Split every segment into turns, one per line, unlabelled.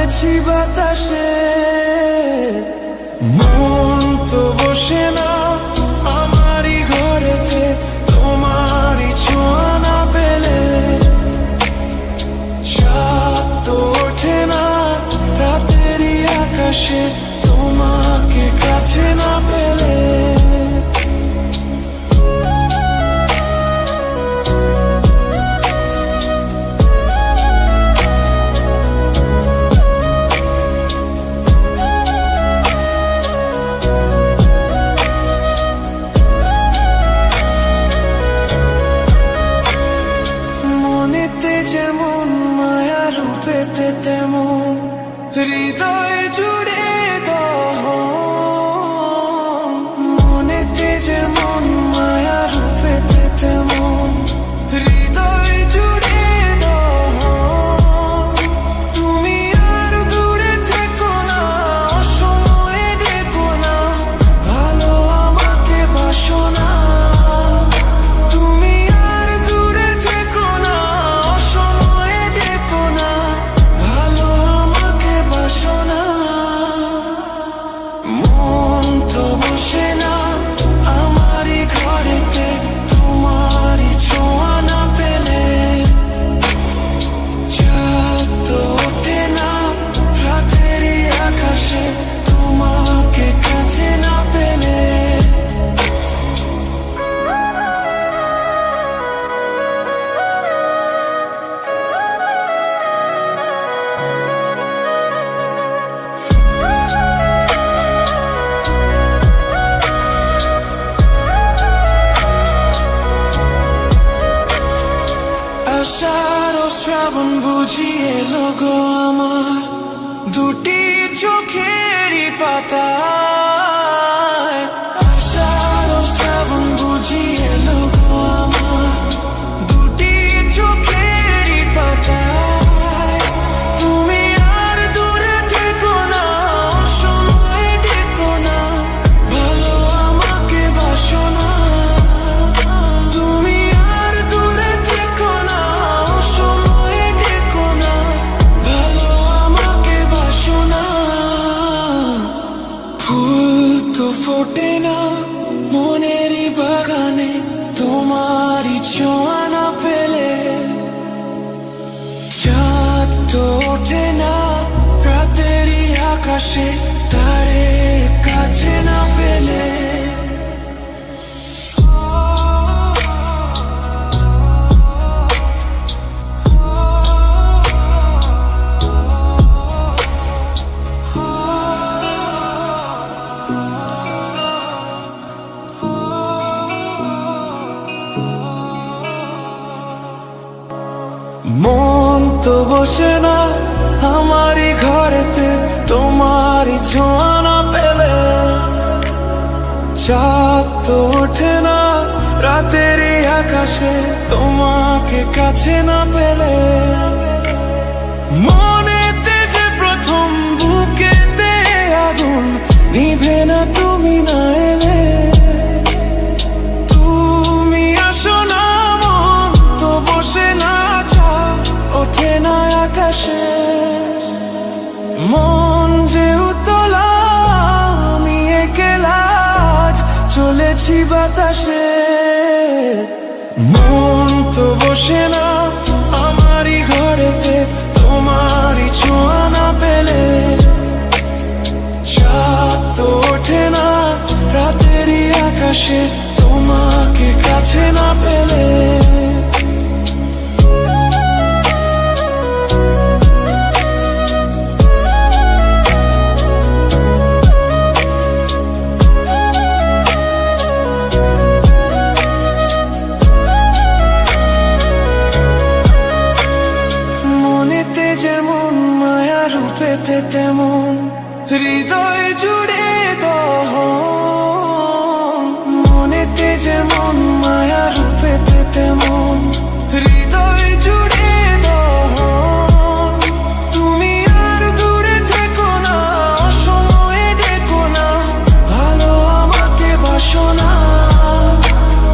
চলেছি বাতাসে। মন তো বসে না আমারই ঘরেতে, তোমারই ছোঁয়া না পেলে। চাঁদ তো ওঠে না রাতেরই আকাশে, তোমাকে কাছে না পেলে। যেমন মায়া রূপেতে তেমন হৃদয় জুড়ে দহন। মনেতে যেমন মায়া রূপেতে তেমন হৃদয় জুড়ে দহন। তুমি আর দূরে থেকো না, অসময়ে ডেকো না, ভালো আমাকে বাসো না। আষাঢ় শ্রাবণ বুঝিয়ে এলো গো আমার দুটি চোখেরই পাতায়। আষাঢ় শ্রাবণ বুঝিয়ে এলো গো আমার দুটি চোখেরই পাতায়। তুমি আর দূরে থেকো না, অসময়ে ডেকো না, ভালো আমাকে বাসো না। তুমি আর দূরে থেকো না, অসময়ে ডেকো না, ভালো আমাকে বাসো না। ফুল তো ফোটে না মনেরই বাগানে, তোমারই ছোঁয়া না পেলে। চাঁদ তো ওঠে না রাতেরই আকাশে, তারে কাছে না পেলে। মন তো বসে না আমারই ঘরেতে, তোমারই ছোঁয়া না পেলে। চাঁদ তো ওঠে না রাতেরই আকাশে, তোমাকে কাছে না পেলে। মনেতে যে প্রথম বুকেতে আগুন নিভে না তুমি না এলে। তুমি আসো না, মন তো বসে না, ওঠে না আকাশে। মন যে উতলা আমি একলা চলেছি বাতাসে। মন তো বসে না আমারই ঘরেতে, তোমারই ছোঁয়া না পেলে। চাঁদ তো ওঠে না রাতেরই আকাশে, তোমাকে কাছে না পেলে। যেমন মায়া রূপেতে তেমন হৃদয় জুড়ে দহন। মনেতে যেমন মায়া রূপেতে তেমন হৃদয় জুড়ে দহন। তুমি আর দূরে থেকো না, অসময়ে ডেকো না, ভালো আমাকে বাসো না।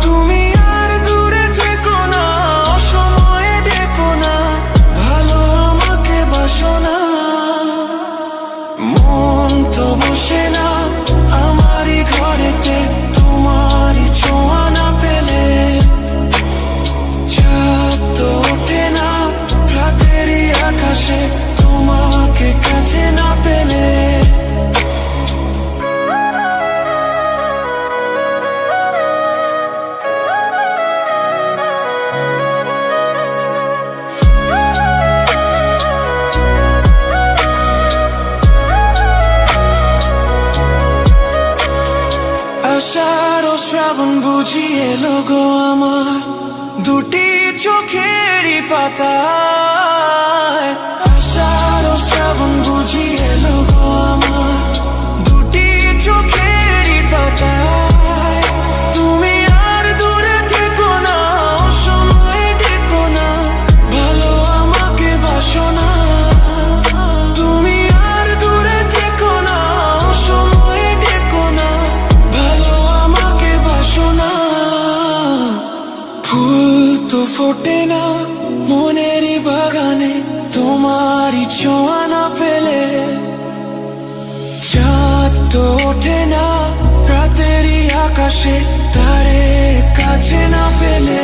তুমি আর দূরে থেকো না, অসময়ে ডেকো না, ভালো আমাকে বাসো না। শ্রাবণ বুঝি এলো গো আমার দুটি চোখেরই পাতায়। আষাঢ় শ্রাবণ বুঝি এলো গো আমার দুটি চোখেরই পাতায়। তুমি আর দূরে থেকো না, অসময়ে ডেকো না, ভালো আমাকে বাসো না। তুমি আর দূরে থেকো না, অসময়ে ডেকো না, ভালো আমাকে বাসো না। ফুল তো ফোটে না মনেরই বাগানে তোমারই ছোঁয়া না পেলে, চাঁদ তো ওঠে না রাতেরই আকাশে তারে কাছে না পেলে।